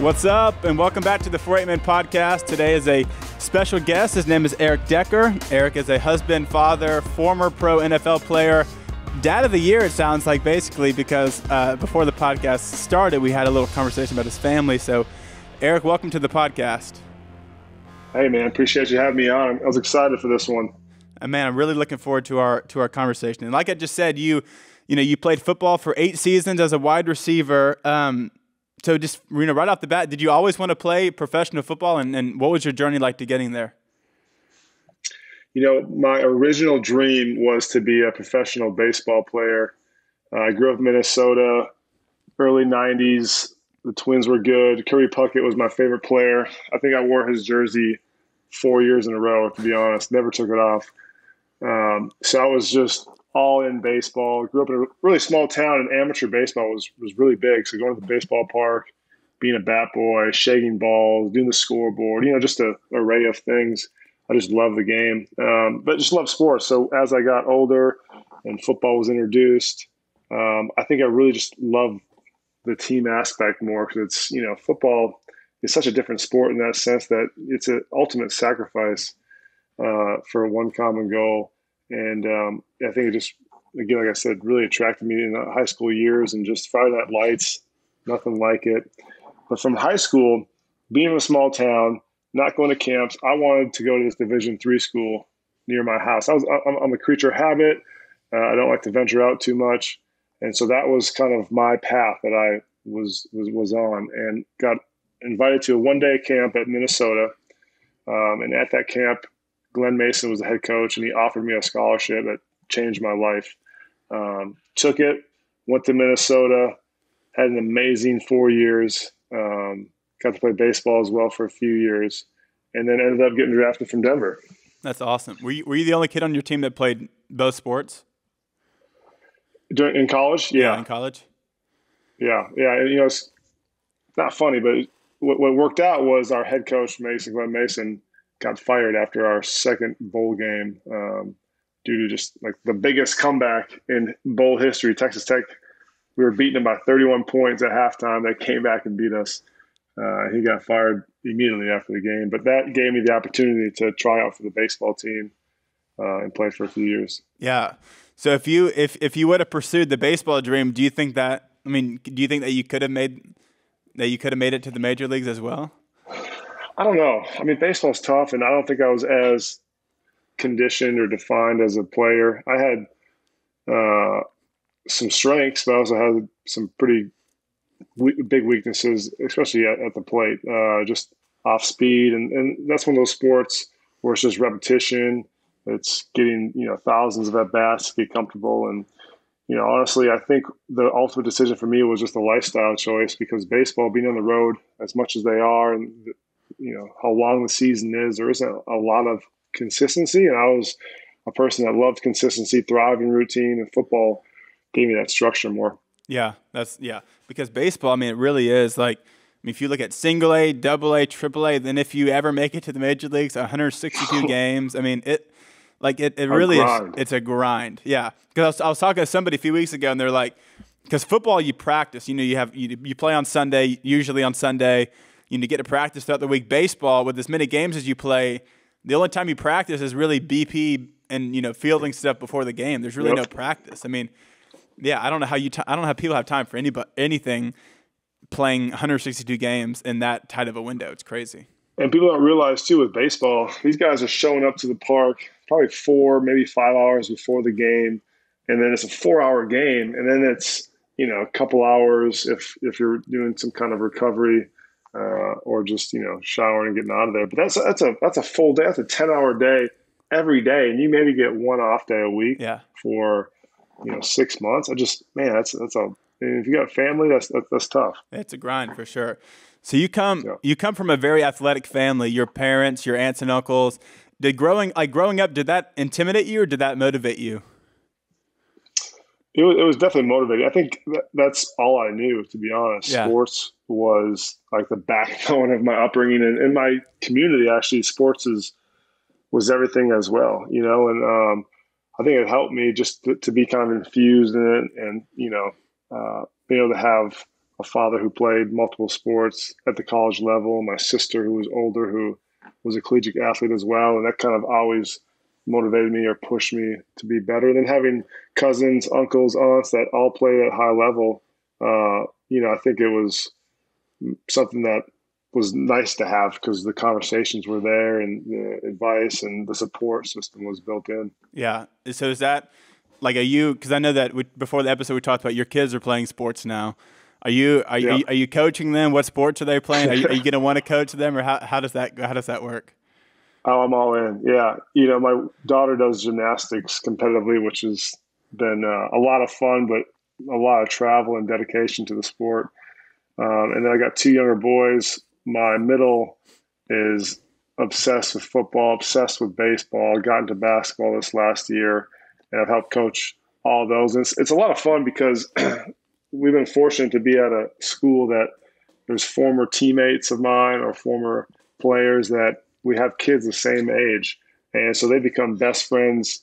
What's up, and welcome back to the 48 Men Podcast. Today is a special guest. His name is Eric Decker. Eric is a husband, father, former pro NFL player, dad of the year, it sounds like, basically, because before the podcast started, we had a little conversation about his family. So, Eric, welcome to the podcast. Hey, man, appreciate you having me on. I was excited for this one. Man, I'm really looking forward to our conversation. And like I just said, you played football for 8 seasons as a wide receiver. So just, right off the bat, did you always want to play professional football, and what was your journey like to getting there? My original dream was to be a professional baseball player. I grew up in Minnesota, early 90s. The Twins were good. Kirby Puckett was my favorite player. I think I wore his jersey 4 years in a row, to be honest. Never took it off. So I was just all in baseball. Grew up in a really small town, and amateur baseball was really big. So going to the baseball park, being a bat boy, shaking balls, doing the scoreboard, just an array of things. I just love the game, but just love sports. So as I got older and football was introduced, I think I really just love the team aspect more, because it's, football is such a different sport in that sense that it's an ultimate sacrifice for one common goal. And I think it just, again, like I said, really attracted me in the high school years, and just Friday Night Lights, nothing like it. But from high school, being in a small town, not going to camps, I wanted to go to this Division III school near my house. I'm a creature of habit. I don't like to venture out too much. And so that was kind of my path that I was on, and got invited to a one-day camp at Minnesota. And at that camp, Glenn Mason was the head coach, and he offered me a scholarship that changed my life. Took it, went to Minnesota, had an amazing 4 years, got to play baseball as well for a few years, and then ended up getting drafted from Denver. That's awesome. Were you the only kid on your team that played both sports? In college? Yeah. In college? Yeah. It's not funny, but what worked out was our head coach, Glenn Mason, got fired after our second bowl game due to just like the biggest comeback in bowl history. Texas Tech, we were beating them by 31 points at halftime. They came back and beat us. He got fired immediately after the game, but that gave me the opportunity to try out for the baseball team and play for a few years. Yeah. So if you would have pursued the baseball dream, do you think that you could have made it to the major leagues as well? I don't know. Baseball's tough, and I don't think I was as conditioned or defined as a player. I had some strengths, but I also had some pretty big weaknesses, especially at the plate, just off speed. And that's one of those sports where it's just repetition. It's getting, thousands of at-bats to get comfortable. And, honestly, I think the ultimate decision for me was just a lifestyle choice, because baseball, being on the road as much as they are, and how long the season is, there isn't a lot of consistency. And I was a person that loved consistency, thriving routine, and football gave me that structure more. Yeah, because baseball, it really is like, if you look at single A, double A, triple A, then if you ever make it to the major leagues, 162 games. It really is. It's a grind. Yeah, because I was talking to somebody a few weeks ago, and they're like, because football you practice, you play on Sunday, usually on Sunday. You get to practice throughout the week. Baseball, with as many games as you play, the only time you practice is really BP and fielding stuff before the game. There's really no practice. I don't know how I don't know how people have time for anything playing 162 games in that tight of a window. It's crazy. And people don't realize too, with baseball, these guys are showing up to the park probably 4, maybe 5 hours before the game, and then it's a 4-hour game, and then it's a couple hours if you're doing some kind of recovery. Or just showering and getting out of there. But that's a full day. That's a 10-hour day every day, and you maybe get one off day a week for 6 months. That's if you got a family, that's tough. It's a grind for sure. So you come from a very athletic family. Your parents, your aunts and uncles. Did growing up, did that intimidate you or did that motivate you? It was definitely motivating. I think that's all I knew, to be honest. Yeah. Sports was like the backbone of my upbringing, and in my community, actually, sports was everything as well, and I think it helped me just to be kind of infused in it, and being able to have a father who played multiple sports at the college level, my sister who was older, who was a collegiate athlete as well. And that kind of always motivated me or pushed me to be better. Than having cousins, uncles, aunts that all played at a high level. I think it was something that was nice to have because the conversations were there and the advice and the support system was built in. Yeah. So is that like, because I know that before the episode we talked about your kids are playing sports now. Are you coaching them? What sports are they playing? Are you going to want to coach them, or how does that work? Oh, I'm all in. Yeah. My daughter does gymnastics competitively, which has been a lot of fun, but a lot of travel and dedication to the sport. And then I got two younger boys. My middle is obsessed with football, obsessed with baseball, got into basketball this last year, and I've helped coach all those. And it's a lot of fun because we've been fortunate to be at a school that there's former teammates of mine or former players that we have kids the same age. And so they become best friends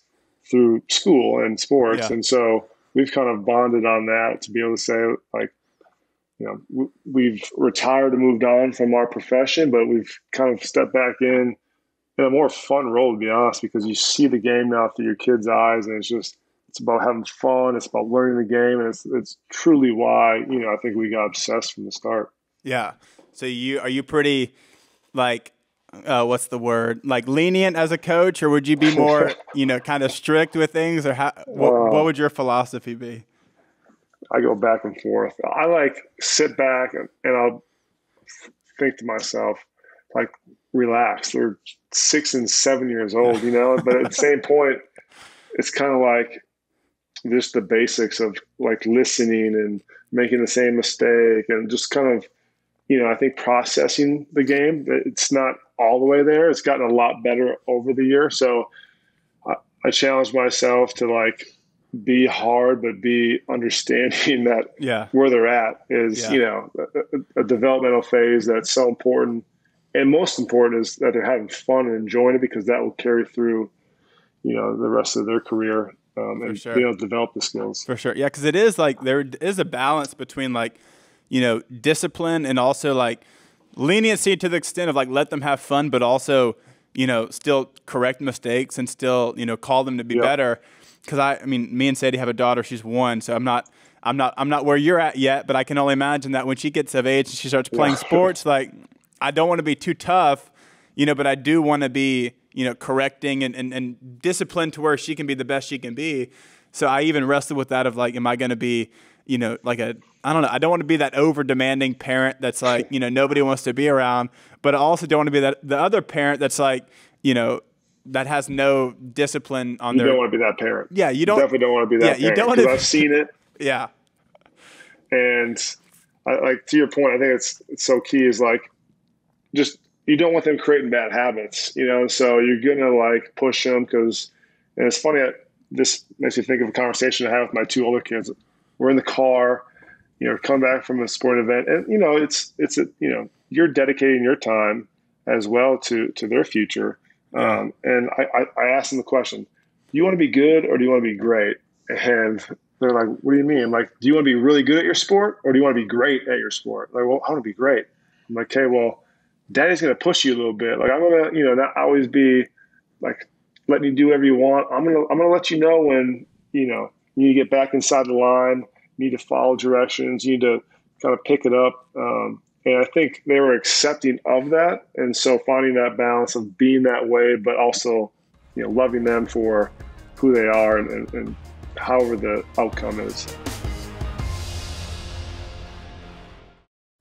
through school and sports. Yeah. And so we've kind of bonded on that to be able to say, like, we've retired and moved on from our profession, but we've kind of stepped back in a more fun role, to be honest, because you see the game now through your kids' eyes, and it's about having fun. It's about learning the game, and it's truly why, I think we got obsessed from the start. Yeah. So are you pretty, like, what's the word? Like lenient as a coach, or would you be more, kind of strict with things, or what would your philosophy be? I go back and forth. I sit back and I'll think to myself, like, relax. They're 6 and 7 years old, but at the same point, it's kind of like just the basics of like listening and making the same mistake and just kind of, I think processing the game. It's not all the way there. It's gotten a lot better over the year. So I challenge myself to be hard, but be understanding that where they're at is, a developmental phase that's so important. And most important is that they're having fun and enjoying it, because that will carry through, the rest of their career and being able to develop the skills. For sure. Yeah. Cause it is there is a balance between discipline and also leniency to the extent of let them have fun, but also, still correct mistakes and still, call them to be better. Because me and Sadie have a daughter. She's 1, so I'm not where you're at yet. But I can only imagine that when she gets of age and she starts playing sports, I don't want to be too tough, but I do want to be, correcting and disciplined to where she can be the best she can be. So I even wrestle with that of am I going to be, I don't know. I don't want to be that over demanding parent that's nobody wants to be around, but I also don't want to be the other parent that's that has no discipline on their. You don't want to be that parent. Yeah, you definitely don't want to be that. Yeah, you don't want to. I've seen it. Yeah, and to your point, I think it's so key is just you don't want them creating bad habits, So you're gonna push them and it's funny. This makes me think of a conversation I had with my 2 older kids. We're in the car, come back from a sporting event, and you're dedicating your time as well to their future. And I asked them the question, do you want to be good or do you want to be great? And they're like, what do you mean? I'm like, do you want to be really good at your sport or do you want to be great at your sport? Like, well, I want to be great. I'm like, okay, well, daddy's going to push you a little bit. I'm going to, not always be letting you do whatever you want. I'm going to let you know when, you need to get back inside the line, you need to follow directions, you need to kind of pick it up. And I think they were accepting of that. And so finding that balance of being that way, but also, loving them for who they are and however the outcome is.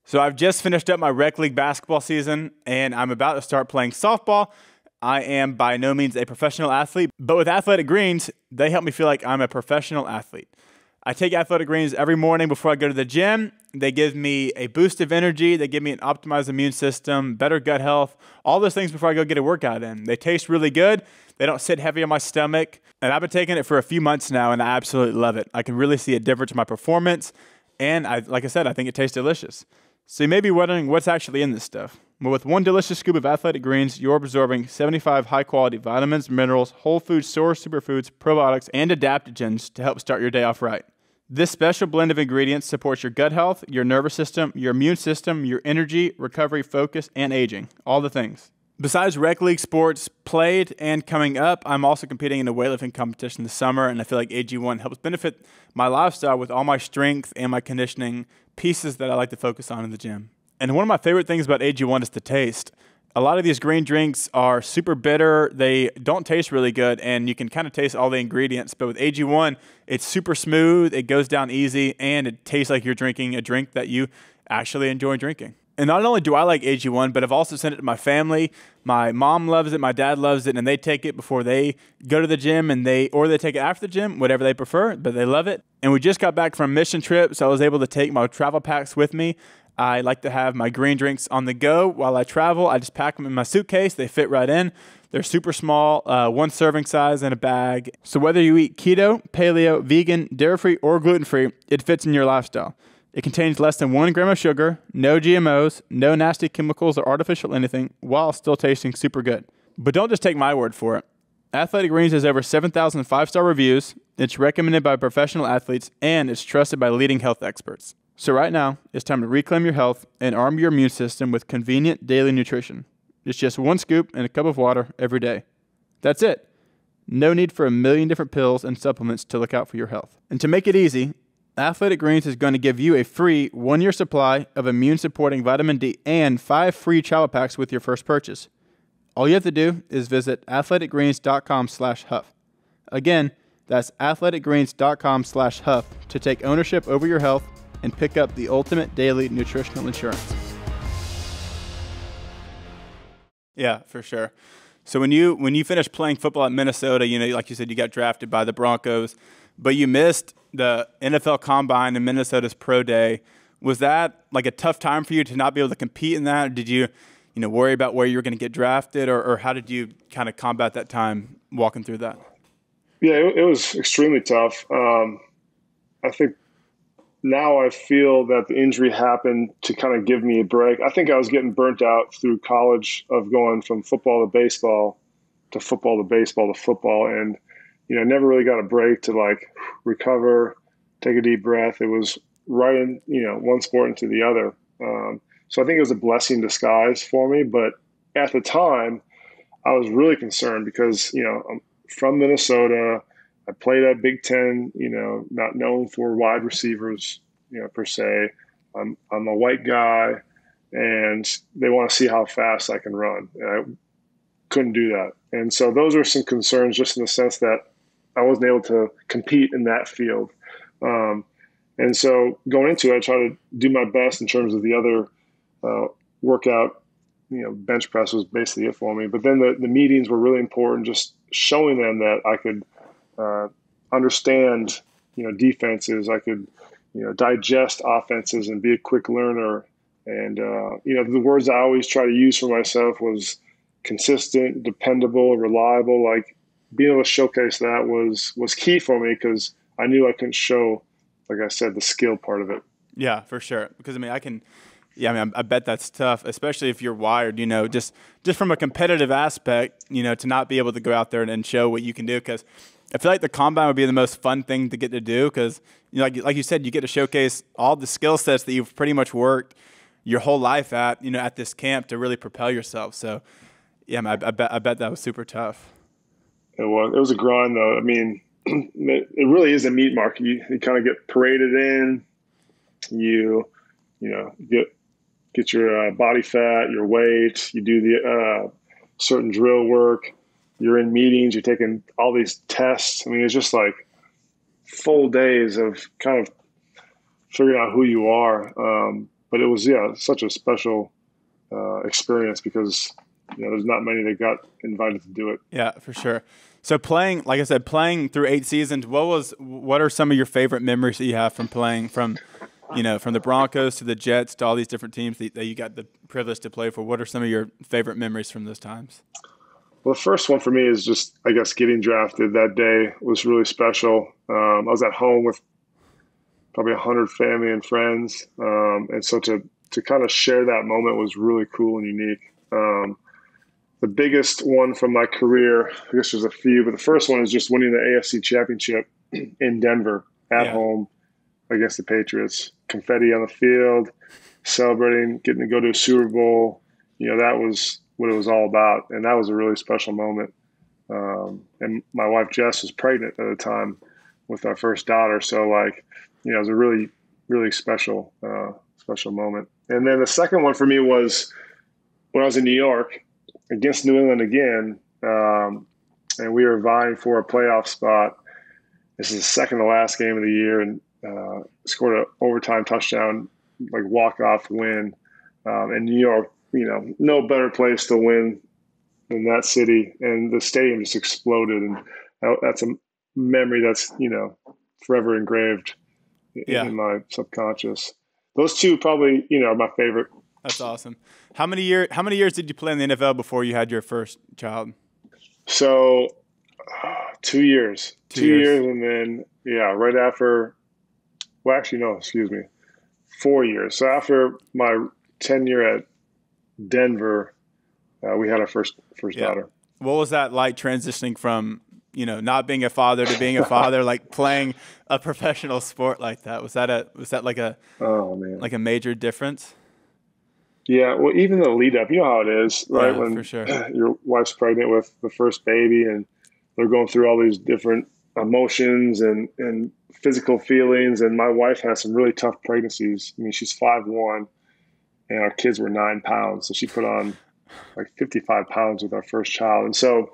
So I've just finished up my rec league basketball season, and I'm about to start playing softball. I am by no means a professional athlete, but with Athletic Greens, they help me feel like I'm a professional athlete. I take Athletic Greens every morning before I go to the gym. They give me a boost of energy. They give me an optimized immune system, better gut health, all those things before I go get a workout in. They taste really good. They don't sit heavy on my stomach. And I've been taking it for a few months now, and I absolutely love it. I can really see a difference in my performance. And like I said, I think it tastes delicious. So you may be wondering what's actually in this stuff. Well, with 1 delicious scoop of Athletic Greens, you're absorbing 75 high-quality vitamins, minerals, whole food source superfoods, probiotics, and adaptogens to help start your day off right. This special blend of ingredients supports your gut health, your nervous system, your immune system, your energy, recovery, focus, and aging. All the things. Besides rec league sports played and coming up, I'm also competing in a weightlifting competition this summer, and I feel like AG1 helps benefit my lifestyle with all my strength and my conditioning pieces that I like to focus on in the gym. And one of my favorite things about AG1 is the taste. A lot of these green drinks are super bitter. They don't taste really good, and you can kind of taste all the ingredients. But with AG1, it's super smooth, it goes down easy, and it tastes like you're drinking a drink that you actually enjoy drinking. And not only do I like AG1, but I've also sent it to my family. My mom loves it, my dad loves it, and they take it before they go to the gym, or they take it after the gym, whatever they prefer, but they love it. And we just got back from a mission trip, so I was able to take my travel packs with me. I like to have my green drinks on the go while I travel. I just pack them in my suitcase. They fit right in. They're super small, one serving size in a bag. So whether you eat keto, paleo, vegan, dairy-free, or gluten-free, it fits in your lifestyle. It contains less than 1 gram of sugar, no GMOs, no nasty chemicals or artificial anything, while still tasting super good. But don't just take my word for it. Athletic Greens has over 7,000 5-star reviews, it's recommended by professional athletes, and it's trusted by leading health experts. So right now, it's time to reclaim your health and arm your immune system with convenient daily nutrition. It's just 1 scoop and a cup of water every day. That's it. No need for a million different pills and supplements to look out for your health. And to make it easy, Athletic Greens is going to give you a free 1-year supply of immune-supporting vitamin D and 5 free travel packs with your first purchase. All you have to do is visit athleticgreens.com/huff. Again, that's athleticgreens.com/huff to take ownership over your health and pick up the ultimate daily nutritional insurance. Yeah, for sure. So when you finished playing football at Minnesota, like you said, you got drafted by the Broncos, but you missed the NFL Combine and Minnesota's Pro Day. Was that like a tough time for you to not be able to compete in that? Or did you worry about where you were going to get drafted, or how did you kind of combat that time walking through that? Yeah, it was extremely tough. I think now I feel that the injury happened to kind of give me a break. I think I was getting burnt out through college of going from football to baseball to football to baseball to football, and never really got a break to like recover, take a deep breath. It was right in one sport into the other. So I think it was a blessing in disguise for me. But at the time, I was really concerned because I'm from Minnesota. I played at Big Ten, not known for wide receivers, per se. I'm a white guy, and they want to see how fast I can run. And I couldn't do that. And so those are some concerns just in the sense that I wasn't able to compete in that field. And so going into it, I try to do my best in terms of the other workout. Bench press was basically it for me. But then the meetings were really important, just showing them that I could understand, defenses. I could, digest offenses and be a quick learner. And, the words I always try to use for myself was consistent, dependable, reliable. Like being able to showcase that was key for me because I knew I couldn't show, like I said, the skill part of it. Yeah, for sure. Because I bet that's tough, especially if you're wired, just from a competitive aspect, to not be able to go out there and show what you can do. Because I feel like the combine would be the most fun thing to get to do because, like you said, you get to showcase all the skill sets that you've pretty much worked your whole life at, at this camp to really propel yourself. So, yeah, I bet that was super tough. It was a grind, though. I mean, it really is a meat market. You kind of get paraded in. You get your body fat, your weight. You do the certain drill work. You're in meetings. You're taking all these tests. I mean, it's just like full days of kind of figuring out who you are. But it was, such a special experience because there's not many that got invited to do it. Yeah, for sure. So playing, like I said, playing through 8 seasons, what are some of your favorite memories that you have from playing from the Broncos to the Jets to all these different teams that you got the privilege to play for? What are some of your favorite memories from those times? Well, the first one for me is just, I guess, getting drafted that day was really special. I was at home with probably 100 family and friends. And so to kind of share that moment was really cool and unique. The biggest one from my career, I guess there's a few, but the first one is just winning the AFC Championship in Denver at home. against the Patriots. Confetti on the field, celebrating, getting to go to a Super Bowl. That was what it was all about. And that was a really special moment. And my wife, Jess, was pregnant at the time with our first daughter. So it was a really, really special moment. And then the second one for me was when I was in New York against New England again. And we were vying for a playoff spot. This is the second to last game of the year, and scored an overtime touchdown, walk-off win. In New York, no better place to win than that city. And the stadium just exploded. And that's a memory that's, forever engraved in my subconscious. Those two probably, are my favorite. That's awesome. How many years did you play in the NFL before you had your first child? So 2 years. 2 years. And then, right after, 4 years. So after my tenure at Denver, we had our first daughter. What was that like transitioning from, not being a father to being a father, like playing a professional sport like that? Was that like a major difference? Yeah, well, even the lead up, you know how it is, right? Yeah, when for sure. Your wife's pregnant with the first baby and they're going through all these different emotions and physical feelings. And my wife has some really tough pregnancies. I mean, she's 5'1", and our kids were 9 pounds. So she put on 55 pounds with our first child. And so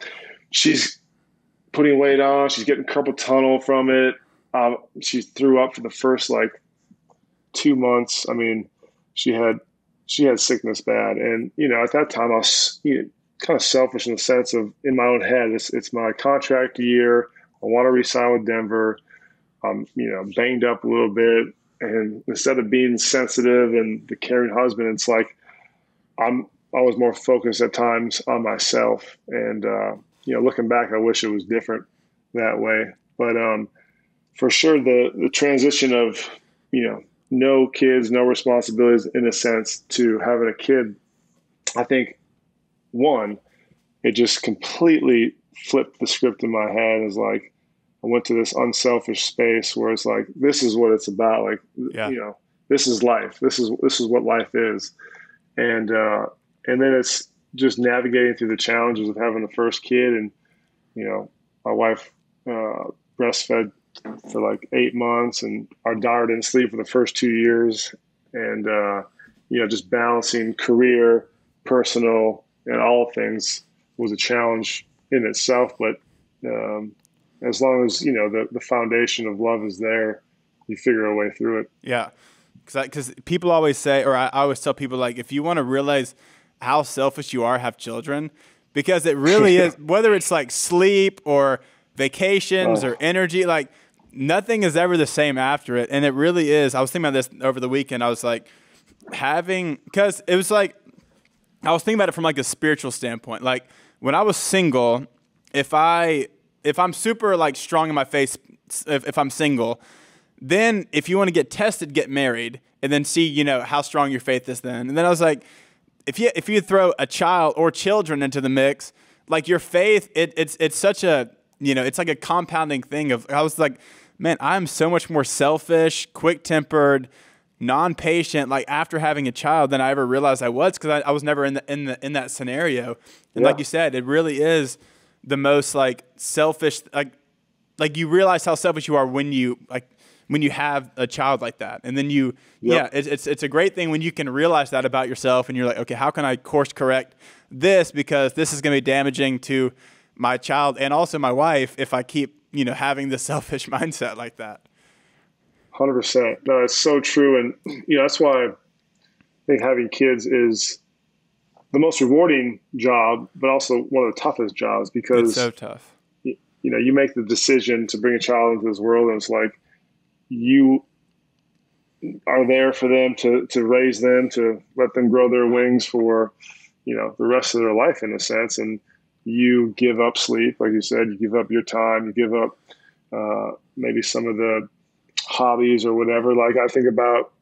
she's putting weight on. She's getting carpal tunnel from it. She threw up for the first 2 months. I mean, she had sickness bad. And, at that time I was kind of selfish in the sense of, in my own head, it's my contract year. I want to re-sign with Denver. I'm, banged up a little bit. And instead of being sensitive and the caring husband, it's I'm always more focused at times on myself. And, looking back, I wish it was different that way. But for sure, the transition of, no kids, no responsibilities in a sense to having a kid, I think, one, it just completely flipped the script in my head. It's I went to this unselfish space where it's this is what it's about. This is life. This is what life is. And then it's just navigating through the challenges of having the first kid. And, my wife breastfed for 8 months, and our daughter didn't sleep for the first 2 years. And, just balancing career, personal, and all things was a challenge in itself. But as long as, the foundation of love is there, you figure a way through it. Yeah. Because people always say, or I always tell people, if you want to realize how selfish you are, have children. Because it really is, whether it's sleep or vacations or energy, nothing is ever the same after it. And it really is. I was thinking about this over the weekend. I was because it was I was thinking about it from a spiritual standpoint. When I was single, if I'm super strong in my face, if I'm single, then if you want to get tested, get married and then see, how strong your faith is then. And then I was if you throw a child or children into the mix, your faith, it's such a, it's a compounding thing of, I was man, I'm so much more selfish, quick-tempered, non-patient, after having a child than I ever realized I was, because I was never in that scenario. And like you said, it really is the most selfish, you realize how selfish you are when you have a child like that. And then it's a great thing when you can realize that about yourself and you're okay, how can I course correct this, because this is going to be damaging to my child and also my wife if I keep, having this selfish mindset like that. 100%. No, it's so true. And, that's why I think having kids is the most rewarding job, but also one of the toughest jobs, because it's so tough. You make the decision to bring a child into this world, and it's you are there for them to raise them, to let them grow their wings for, the rest of their life in a sense. And you give up sleep, like you said, you give up your time, you give up maybe some of the hobbies or whatever. I think about,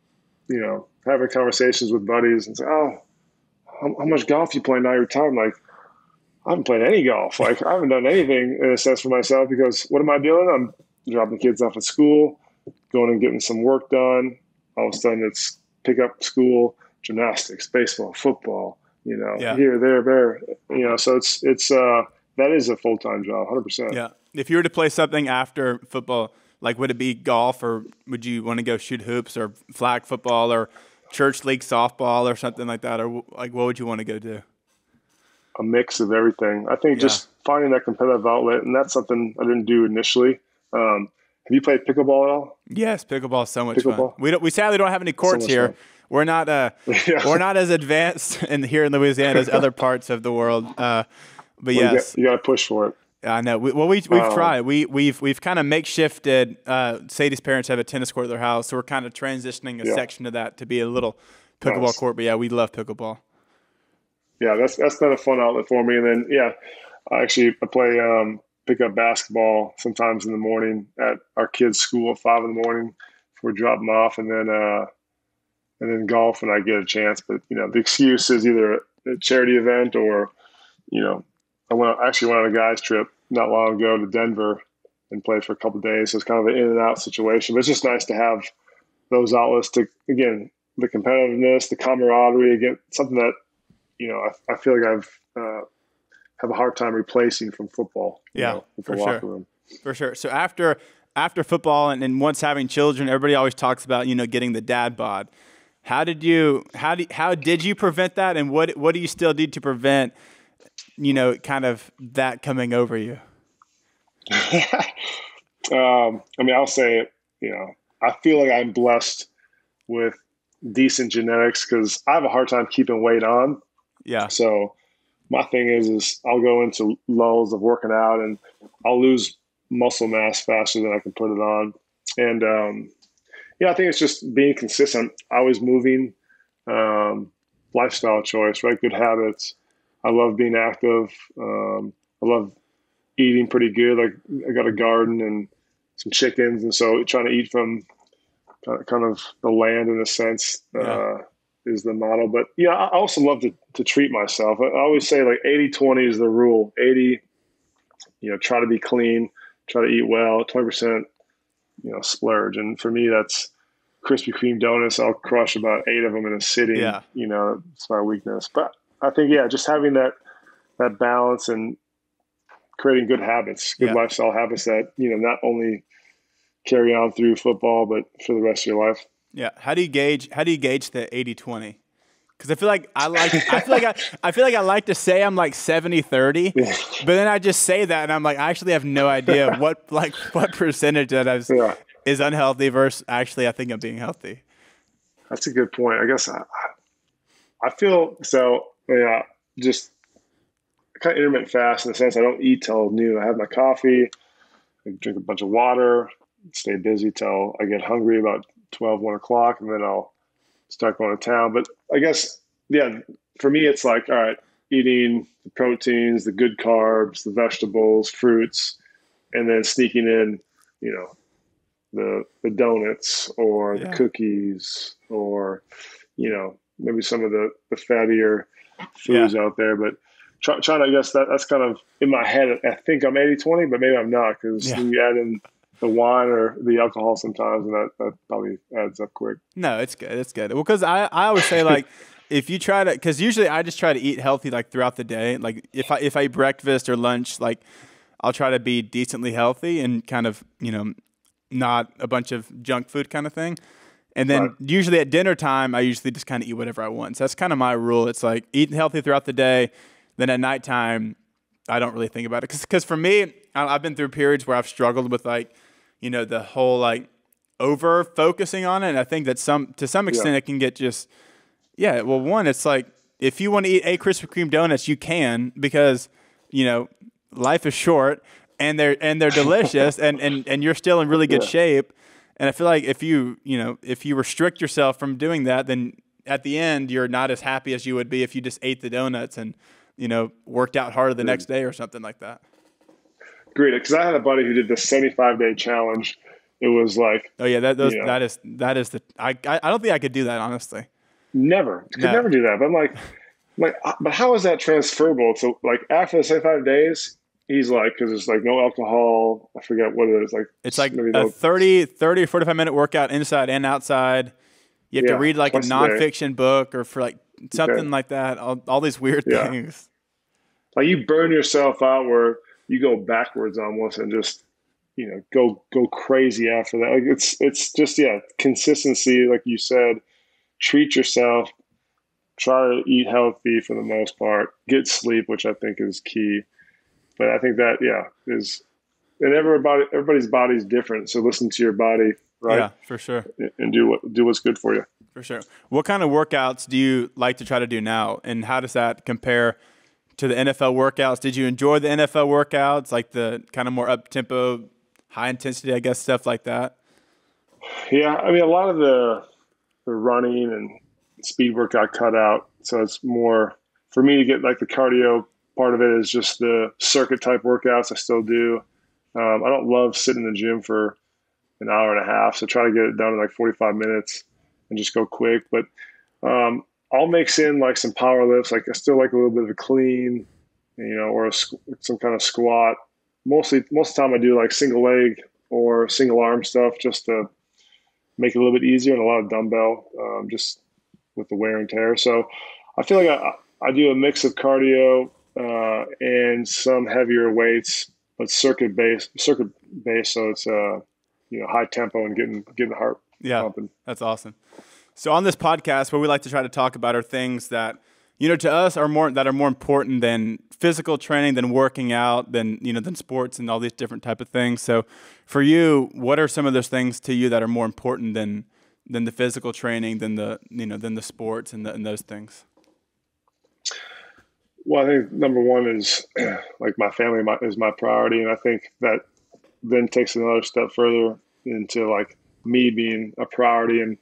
having conversations with buddies and say, oh, how much golf you play now you're retired? I'm I haven't played any golf. I haven't done anything in a sense for myself, because what am I doing? I'm dropping kids off at school, going and getting some work done. All of a sudden it's pick up school, gymnastics, baseball, football, here, there, so it's that is a full-time job, 100%. Yeah. If you were to play something after football, like would it be golf, or would you want to go shoot hoops or flag football or church league softball or something like that? Or like, what would you want to go do? A mix of everything. I think just finding that competitive outlet, and that's something I didn't do initially. Have you played pickleball at all? Yes, pickleball is so much fun. We sadly don't have any courts here. Fun. We're not we're not as advanced here in Louisiana as other parts of the world. But yes, you got to push for it. I know. We've tried. We've kind of makeshifted. Sadie's parents have a tennis court at their house, so we're kind of transitioning a section of that to be a little pickleball court. But yeah, we love pickleball. Yeah, that's been a fun outlet for me. And then I play pick up basketball sometimes in the morning at our kids' school at 5 in before we drop them off, and then golf when I get a chance. But the excuse is either a charity event or I went on a guys trip not long ago to Denver and played for a couple of days. So it's kind of an in and out situation, but it's just nice to have those outlets to, again, the competitiveness, the camaraderie, again, something that, I feel like I've have a hard time replacing from football. For sure. For sure. So after football and once having children, everybody always talks about, getting the dad bod. How did you prevent that? And what do you still need to prevent, kind of that coming over you? I'll say it, I feel like I'm blessed with decent genetics because I have a hard time keeping weight on. Yeah. So my thing is I'll go into lulls of working out and I'll lose muscle mass faster than I can put it on. And, I think it's just being consistent, always moving, lifestyle choice, right? Good habits. I love being active. I love eating pretty good. Like I got a garden and some chickens. And so trying to eat from kind of the land in a sense, is the model. But I also love to treat myself. I always say like 80-20 is the rule. 80, try to be clean, try to eat well, 20%, splurge. And for me, that's Krispy Kreme donuts. I'll crush about 8 of them in a sitting. Yeah. It's my weakness. But I think, just having that balance and creating good habits, good lifestyle habits that, not only carry on through football, but for the rest of your life. Yeah. How do you gauge the 80-20? Because I feel like I like to say I'm like 70-30, but then I just say that and I'm like, I actually have no idea what percentage that is unhealthy versus actually I think I'm being healthy. That's a good point. I guess I feel so. Just kind of intermittent fast in the sense I don't eat till noon. I have my coffee, I drink a bunch of water, stay busy till I get hungry about 12, 1 o'clock, and then I'll start going to town. But I guess, for me, it's like, all right, eating the proteins, the good carbs, the vegetables, fruits, and then sneaking in, the donuts or the cookies or, maybe some of the fattier foods out there. But trying to, I guess that's kind of in my head. I think I'm 80-20, but maybe I'm not because when you add in the wine or the alcohol sometimes, and that probably adds up quick. No, it's good. It's good. Well, because I always say like, if you try to, because usually I just try to eat healthy like throughout the day. Like if I eat breakfast or lunch, like I'll try to be decently healthy and kind of, not a bunch of junk food kind of thing. And then usually at dinner time, I usually just kind of eat whatever I want. So that's kind of my rule. It's like eating healthy throughout the day. Then at nighttime, I don't really think about it. Because for me, I've been through periods where I've struggled with like, the whole like over focusing on it. And I think that to some extent it can get just, one, it's like if you want to eat 8 Krispy Kreme donuts, you can because, life is short and they're delicious and you're still in really good shape. And I feel like if you restrict yourself from doing that, then at the end, you're not as happy as you would be if you just ate the donuts and, worked out harder the next day or something like that. Great. Because I had a buddy who did the 75-day challenge. It was like, oh yeah, that is I don't think I could do that, honestly. Could never do that. But I'm like, but how is that transferable to like after the 75 days? he's like, because it's like no alcohol. I forget what it is. Like It's like maybe a no. 30 or 45-minute workout inside and outside. You have to Yeah, read like a twice a day. nonfiction book or for like Okay. something like that. All these weird Yeah, things. like you burn yourself out where you go backwards almost and just go crazy after that. Like it's just consistency, like you said. Treat yourself. Try to eat healthy for the most part. Get sleep, which I think is key. But I think that is, and everybody's body is different. So listen to your body, right, Yeah, for sure. and do what's good for you. For sure. What kind of workouts do you like to try to do now? And how does that compare to the NFL workouts? Did you enjoy the NFL workouts, like the kind of more up-tempo, high-intensity, I guess, stuff like that? Yeah, I mean, a lot of the running and speed work got cut out, so it's more for me to get like the cardio part of it is just the circuit type workouts. I still do. I don't love sitting in the gym for an hour and a half, so try to get it done in like 45 minutes and just go quick. But I'll mix in like some power lifts. Like I still like a little bit of a clean, or some kind of squat. Most of the time I do like single leg or single arm stuff just to make it a little bit easier, and a lot of dumbbell, just with the wear and tear. So I feel like I do a mix of cardio and some heavier weights, but circuit based. So it's high tempo and getting the heart Yeah, pumping. that's awesome. So on this podcast, what we like to try to talk about are things that, to us are more important than physical training, than working out, than sports and all these different type of things. So for you, what are some of those things to you that are more important than the physical training, than the sports and those things? Well, I think number one is like my family is my priority, and I think that then takes another step further into like me being a priority. And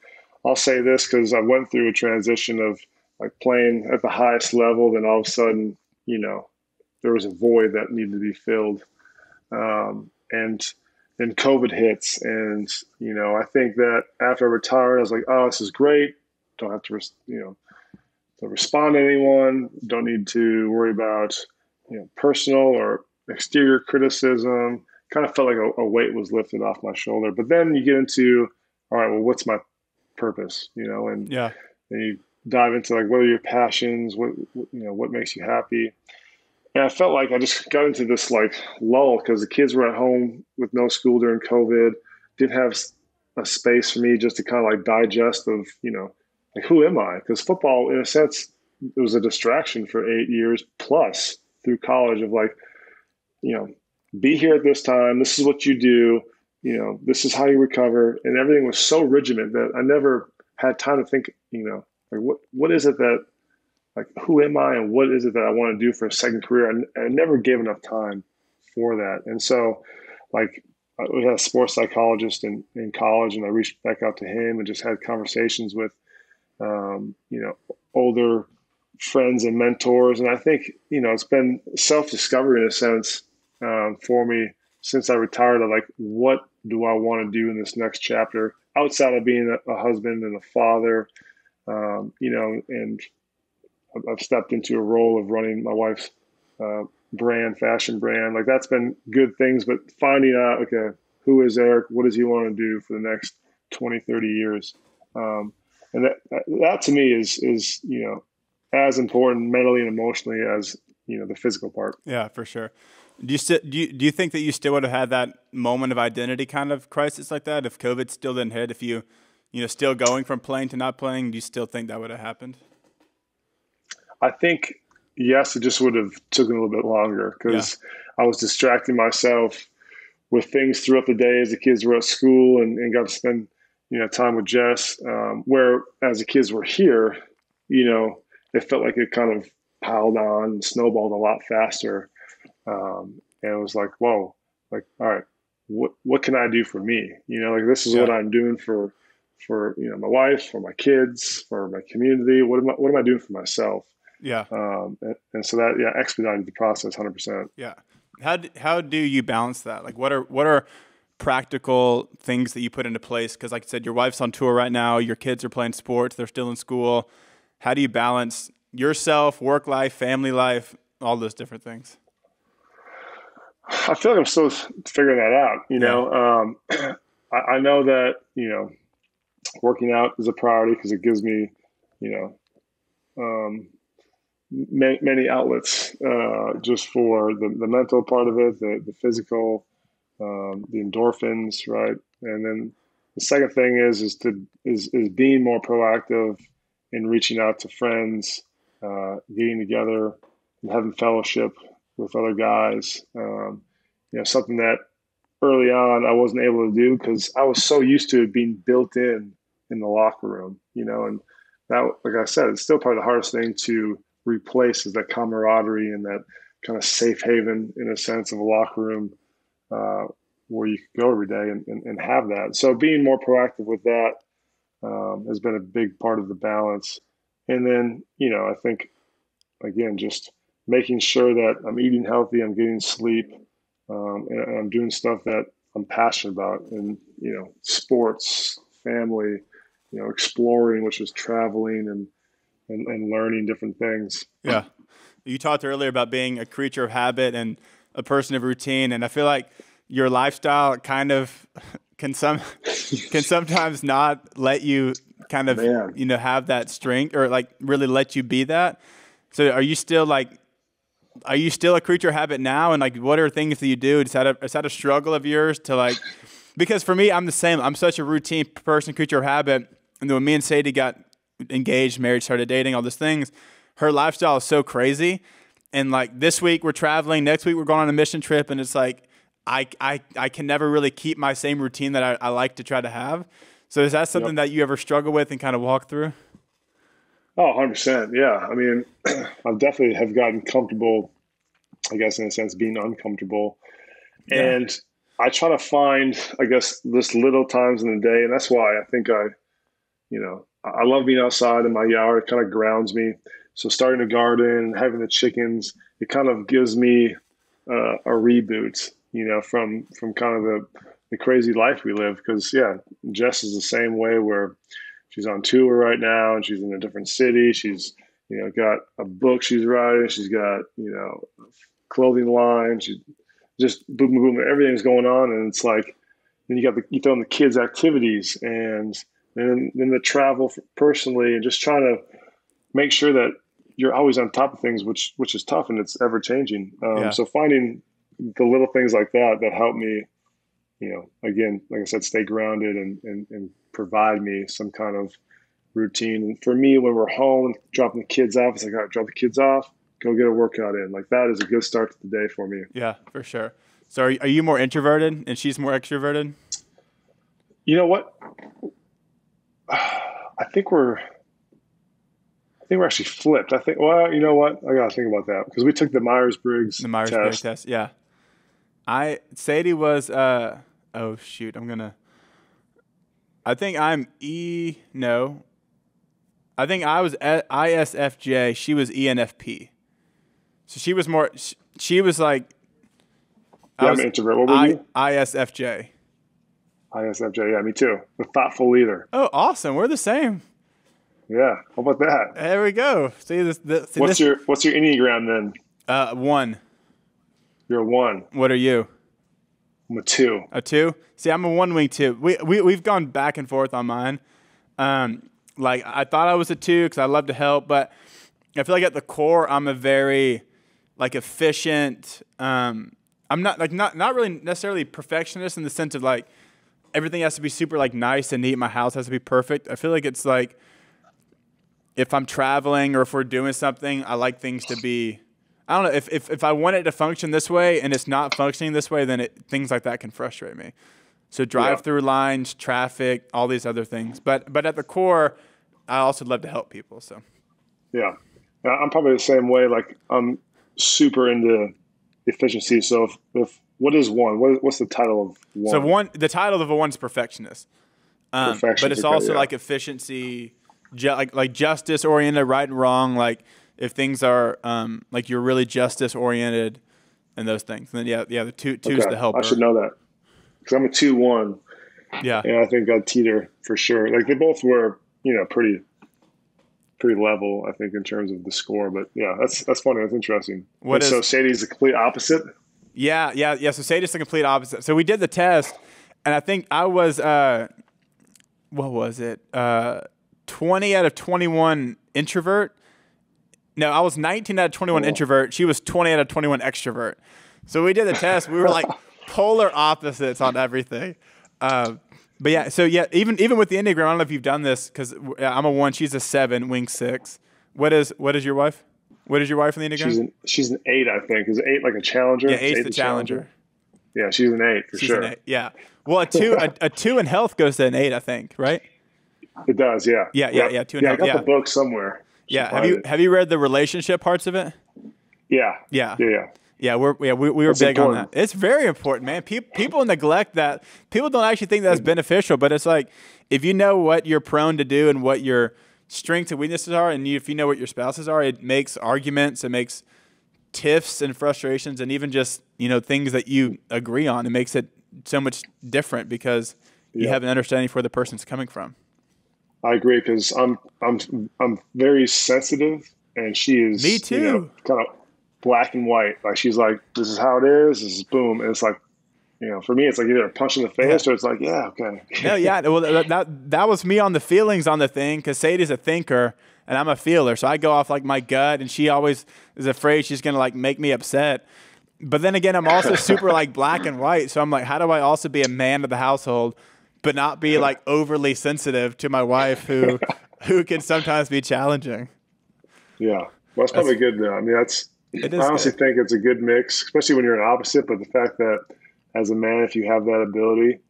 I'll say this because I went through a transition of like playing at the highest level, then all of a sudden, there was a void that needed to be filled. And then COVID hits, and I think that after I retired, I was like, oh, this is great. Don't have to, to respond to anyone. Don't need to worry about, personal or exterior criticism. Kind of felt like a weight was lifted off my shoulder. But then you get into, all right, well, what's my purpose? And Yeah. then you dive into like, what are your passions? What makes you happy? And I felt like I just got into this like lull because the kids were at home with no school during COVID. Didn't have a space for me just to kind of like digest of, like who am I? Because football, in a sense, it was a distraction for 8 years plus through college of like, be here at this time. This is what you do. This is how you recover. And everything was so regimented that I never had time to think, like what is it that, like, who am I and what is it that I want to do for a second career? I never gave enough time for that. And so, like, we had a sports psychologist in college, and I reached back out to him and just had conversations with, older friends and mentors. And I think, it's been self-discovery in a sense for me since I retired of like, what do I want to do in this next chapter outside of being a husband and a father, and I've stepped into a role of running my wife's fashion brand. Like that's been good things, but finding out, okay, who is Eric? What does he want to do for the next 20, 30 years? And that to me is, as important mentally and emotionally as, the physical part. Yeah, for sure. Do you think that you still would have had that moment of identity kind of crisis like that if COVID still didn't hit? If you still going from playing to not playing, do you still think that would have happened? I think, yes, it just would have taken a little bit longer because I was distracting myself with things throughout the day as the kids were at school and got to spend, time with Jess. Where as the kids were here, it felt like it kind of piled on and snowballed a lot faster. And it was like, whoa, like, all right, what can I do for me? Like this is what I'm doing for my wife, for my kids, for my community. What am I doing for myself? Yeah. And so that expedited the process 100%. Yeah. How do you balance that? Like what are practical things that you put into place? Because like I said, your wife's on tour right now. Your kids are playing sports. They're still in school. How do you balance yourself, work life, family life, all those different things? I feel like I'm still figuring that out. Yeah. I know that working out is a priority because it gives me, you um, many outlets just for the mental part of it, the physical, the endorphins, right? And then the second thing is being more proactive in reaching out to friends, getting together, and having fellowship with other guys. Something that early on I wasn't able to do because I was so used to it being built in the locker room, and that, like I said, it's still probably the hardest thing to replace is that camaraderie and that kind of safe haven in a sense of a locker room uh, where you can go every day and have that. So being more proactive with that has been a big part of the balance. And then, I think, again, just making sure that I'm eating healthy, I'm getting sleep, and I'm doing stuff that I'm passionate about, and sports, family, exploring, which is traveling and learning different things. Yeah. You talked earlier about being a creature of habit and a person of routine, and I feel like your lifestyle kind of can sometimes not let you kind of Man. Have that strength or like really let you be that. So are you still a creature of habit now? And like, what are things that you do? Is that a struggle of yours to like, because for me, I'm the same. I'm such a routine person, creature of habit. And then when me and Sadie got engaged, married, started dating, all these things, her lifestyle is so crazy. And like this week we're traveling, next week we're going on a mission trip. And it's like, I can never really keep my same routine that I like to try to have. So is that something that you ever struggle with and kind of walk through? Oh, 100%. Yeah. I mean, I definitely have gotten comfortable, I guess, in a sense, being uncomfortable. Yeah. And I try to find, I guess, this little times in the day. And that's why I think I love being outside in my yard. It kind of grounds me. So starting a garden, having the chickens, it kind of gives me a reboot, from kind of the crazy life we live. Because, yeah, Jess is the same way where she's on tour right now and she's in a different city. She's, got a book she's writing. She's got, clothing line. She just boom, boom, boom. Everything's going on. And it's like, then you throw in the kids' activities and then the travel personally and just trying to make sure that you're always on top of things, which is tough and it's ever changing. Yeah. So finding the little things like that help me, again, like I said, stay grounded and provide me some kind of routine. And for me, when we're home, dropping the kids off, it's like, all right, drop the kids off, go get a workout in. Like that is a good start to the day for me. Yeah, for sure. So are you more introverted and she's more extroverted? You know what? I think we're actually flipped. I think, well, you know what? I got to think about that because we took the The Myers-Briggs Myers-Briggs test. test. Yeah. Sadie was, oh shoot, I think I'm no. I think I was ISFJ. She was ENFP. So she was more, she was like, I Yeah, I'm was an introvert. What were you? ISFJ. ISFJ. Yeah, me too. The thoughtful leader. Oh, awesome. We're the same. Yeah. How about that? There we go. See What's your Enneagram then? 1. You're a 1. What are you? I'm a 2. A 2? See, I'm a 1 wing 2. We've gone back and forth on mine. Like I thought I was a 2 because I love to help, but I feel like at the core I'm a very like efficient. I'm not really necessarily perfectionist in the sense of like everything has to be super like nice and neat. My house has to be perfect. I feel like it's like if I'm traveling or if we're doing something, I like things to be. I don't know if I want it to function this way and it's not functioning this way, then things like that can frustrate me. So drive-through lines, traffic, all these other things. But at the core, I also love to help people. So Yeah. I'm probably the same way. Like I'm super into efficiency. So if what is 1? What's the title of 1? So the title of a 1 is perfectionist. But it's Perfectionist. Okay, also yeah. like efficiency, like justice oriented, right and wrong. Like if things are like you're really justice oriented and those things. And then the two's the helper. I should know that because I'm a 2-1. Yeah. And I think I'd teeter for sure. Like they both were, pretty level, I think, in terms of the score. But yeah, that's funny. That's interesting. What So is Sadie's the complete opposite. Yeah. So Sadie's the complete opposite. So we did the test, and I think I was, what was it? 20 out of 21 introvert. No, I was 19 out of 21 introvert. She was 20 out of 21 extrovert. So we did the test. We were like polar opposites on everything. But yeah, so yeah, even with the Enneagram, I don't know if you've done this because I'm a 1, she's a 7, wing 6. What is your wife? What is your wife in the Enneagram? She's an 8, I think. Is 8 like a challenger? Yeah, 8's the challenger. Yeah, she's an 8 for she's sure. An 8, yeah. Well, a 2 in health goes to an 8, I think, right? It does, yeah. Yeah. 2 in health. I got the book somewhere. Yeah. Have you read the relationship parts of it? Yeah. Yeah. Yeah, we were that's big important. on that. It's very important, man. People neglect that. People don't actually think that's beneficial, but it's like if you know what you're prone to do and what your strengths and weaknesses are, and if you know what your spouses are, it makes arguments, it makes tiffs and frustrations, and even just things that you agree on. It makes it so much different because you have an understanding for where the person's coming from. I agree because I'm very sensitive, and she is. Me too. Kind of black and white. Like she's like, this is how it is. This is boom. And it's like, for me, it's like either a punch in the face or it's like, yeah, okay. No, yeah. Well, that was me on the feelings on the thing because Sadie's a thinker and I'm a feeler. So I go off like my gut, and she always is afraid she's gonna like make me upset. But then again, I'm also super like black and white. So I'm like, how do I also be a man of the household, but not be like overly sensitive to my wife who can sometimes be challenging? Yeah, well, that's probably good though. I mean, I honestly think it's a good mix, especially when you're an opposite. But the fact that as a man, if you have that ability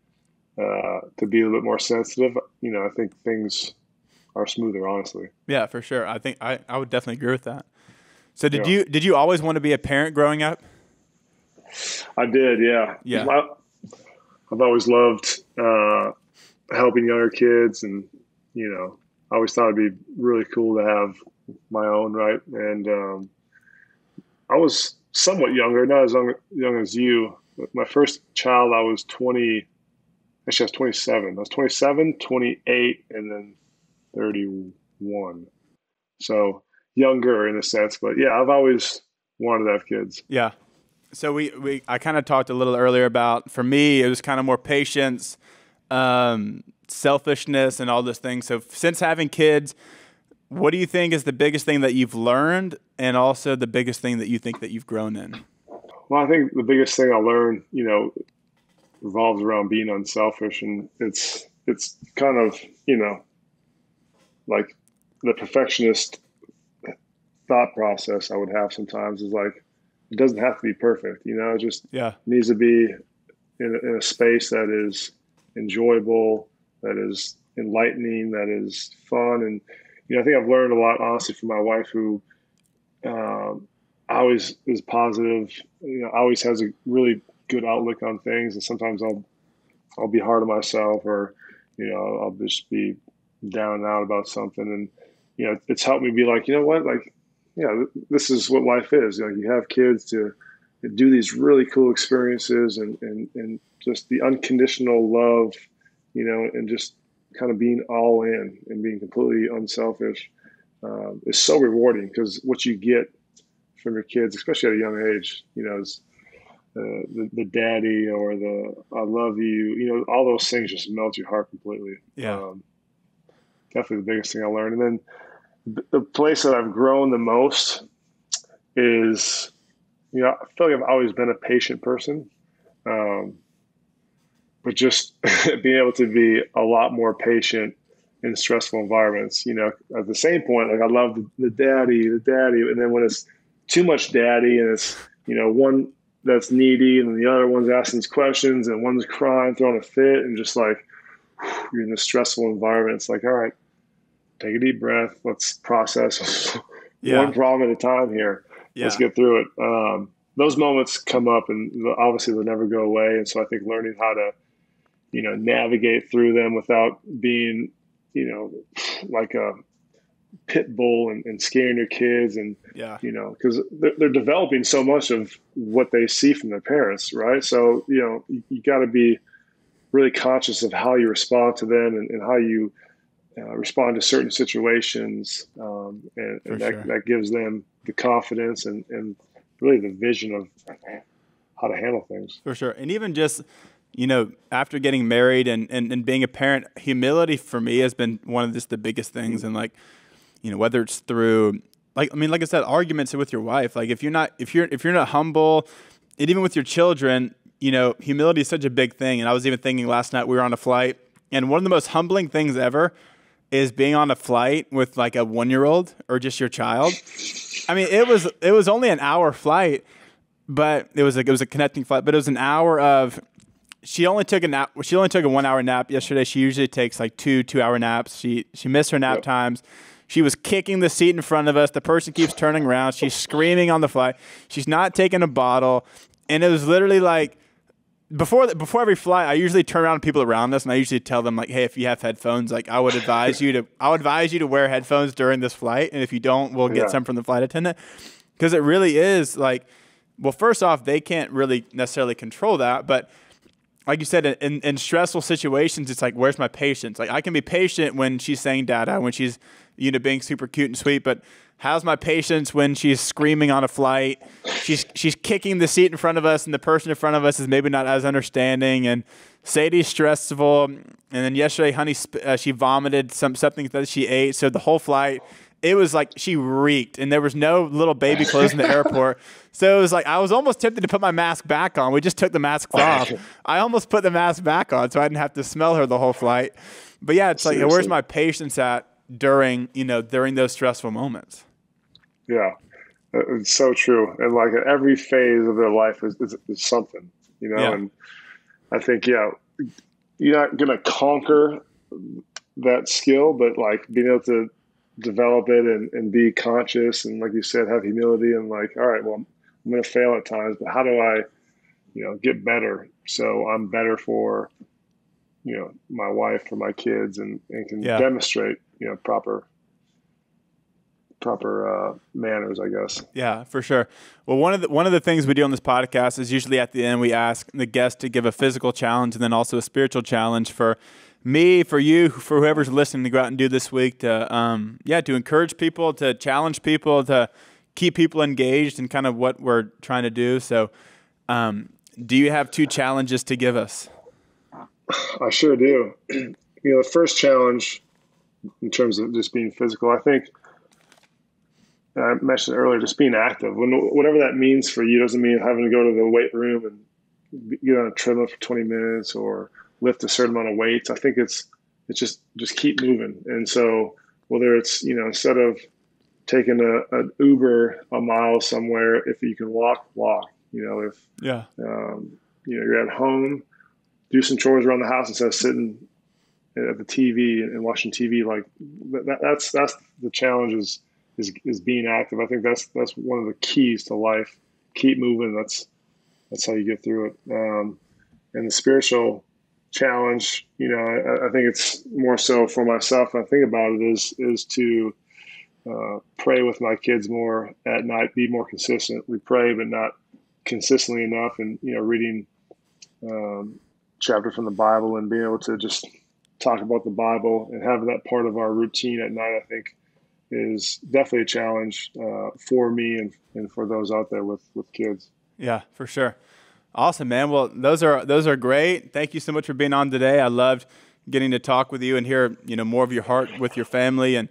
to be a little bit more sensitive, I think things are smoother, honestly. Yeah, for sure. I think I would definitely agree with that. So did you always want to be a parent growing up? I did, yeah. Yeah. I've always loved helping younger kids, and I always thought it'd be really cool to have my own, right? And I was somewhat younger, not as young as you. My first child, I was 20. Actually, I was 27. I was 27, 28, and then 31. So younger in a sense, but yeah, I've always wanted to have kids. Yeah. So I kind of talked a little earlier about, for me, it was kind of more patience, selfishness, and all those things. So since having kids, what do you think is the biggest thing that you've learned, and also the biggest thing that you think that you've grown in? Well, I think the biggest thing I learned, revolves around being unselfish, and it's kind of, like the perfectionist thought process I would have sometimes is like, it doesn't have to be perfect, it just needs to be in a space that is enjoyable, that is enlightening, that is fun. And, I think I've learned a lot, honestly, from my wife, who always is positive, always has a really good outlook on things. And sometimes I'll be hard on myself, or, I'll just be down and out about something. And, it's helped me be like, you know what, like, this is what life is. You have kids to do these really cool experiences, and just the unconditional love, and just kind of being all in and being completely unselfish is so rewarding, because what you get from your kids, especially at a young age, is the daddy or the I love you, all those things just melt your heart completely. Yeah. Definitely the biggest thing I learned. And then the place that I've grown the most is, I feel like I've always been a patient person, but just being able to be a lot more patient in stressful environments. At the same point, like I love the daddy, and then when it's too much daddy, and it's one that's needy, and the other one's asking these questions, and one's crying, throwing a fit, and just like you're in this stressful environment. It's like, all right, take a deep breath. Let's process one problem at a time here. Yeah. Let's get through it. Those moments come up, and obviously they'll never go away. And so I think learning how to, navigate through them without being, like a pit bull and scaring your kids, and because they're developing so much of what they see from their parents, right? So you got to be really conscious of how you respond to them, and how you respond to certain situations, and that gives them the confidence and really the vision of how to handle things. For sure. And even just, after getting married and being a parent, humility for me has been one of just the biggest things. And like, whether it's through, like I said, arguments with your wife, like if you're not humble, and even with your children, humility is such a big thing. And I was even thinking last night we were on a flight, and one of the most humbling things ever is being on a flight with like a 1-year-old or just your child. I mean, it was only an hour flight, but it was a connecting flight, but it was an hour of, she only took a 1-hour nap yesterday. She usually takes like 2-hour naps. She missed her nap times. She was kicking the seat in front of us. The person keeps turning around. She's screaming on the flight. She's not taking a bottle. And it was literally like, before every flight, I usually turn around to people around us, and I usually tell them like, "Hey, if you have headphones, like I would advise you to wear headphones during this flight, and if you don't, we'll get some from the flight attendant." Because it really is like, well, first off, they can't really necessarily control that, but like you said, in stressful situations, it's like, where's my patience? Like I can be patient when she's saying "dada," when she's being super cute and sweet, but how's my patience when she's screaming on a flight? She's kicking the seat in front of us, and the person in front of us is maybe not as understanding. And Sadie's stressful. And then yesterday, honey, she vomited something that she ate. So the whole flight, it was like she reeked, and there was no little baby clothes in the airport. So it was like I was almost tempted to put my mask back on. We just took the masks off. I almost put the mask back on so I didn't have to smell her the whole flight. But yeah, it's like, where's my patience at during those stressful moments? Yeah, it's so true. And like every phase of their life is something, and I think, you're not going to conquer that skill, but like being able to develop it and be conscious. And like you said, have humility and like, all right, well, I'm going to fail at times, but how do I, get better? So I'm better for, my wife, for my kids, and can demonstrate, proper manners, I guess. Yeah, for sure. Well, one of the things we do on this podcast is usually at the end we ask the guest to give a physical challenge and then also a spiritual challenge for me, for you, for whoever's listening to go out and do this week to encourage people, to challenge people, to keep people engaged in kind of what we're trying to do. So, do you have 2 challenges to give us? I sure do. The first challenge in terms of just being physical, I think, I mentioned earlier, just being active. Whatever that means for you, doesn't mean having to go to the weight room and get on a treadmill for 20 minutes or lift a certain amount of weights. I think it's just keep moving. And so whether it's, instead of taking an Uber a mile somewhere, if you can walk. If you're at home, do some chores around the house instead of sitting at the TV and watching TV. Like that's the challenge is being active. I think that's one of the keys to life. Keep moving. That's how you get through it. And the spiritual challenge, I think it's more so for myself. And I think about it is to pray with my kids more at night, be more consistent. We pray, but not consistently enough. And, reading chapter from the Bible and being able to just talk about the Bible and having that part of our routine at night, I think is definitely a challenge for me and for those out there with kids. Yeah, for sure. Awesome, man. Well, those are great. Thank you so much for being on today. I loved getting to talk with you and hear, more of your heart with your family and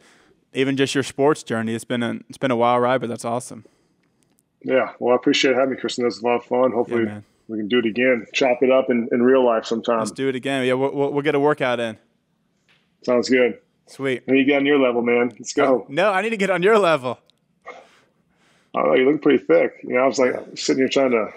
even just your sports journey. It's been a wild ride, but that's awesome. Yeah. Well, I appreciate having me, Kristen. It was a lot of fun. Hopefully we can do it again. Chop it up in real life sometime. Let's do it again. Yeah, we'll get a workout in. Sounds good. Sweet. I need to get on your level, man. Let's go. No, I need to get on your level. I don't know. You look pretty thick. I was like sitting here trying to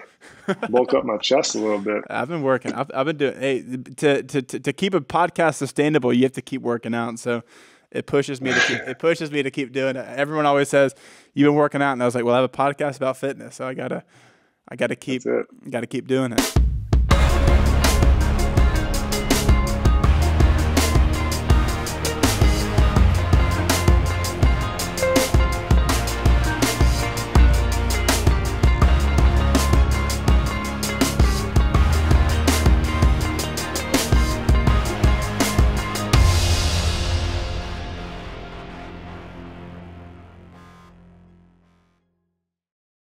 bulk up my chest a little bit. I've been working. I've been doing. Hey, to keep a podcast sustainable, you have to keep working out. So it pushes me to keep doing it. Everyone always says you've been working out, and I was like, well, I have a podcast about fitness, so I gotta keep doing it.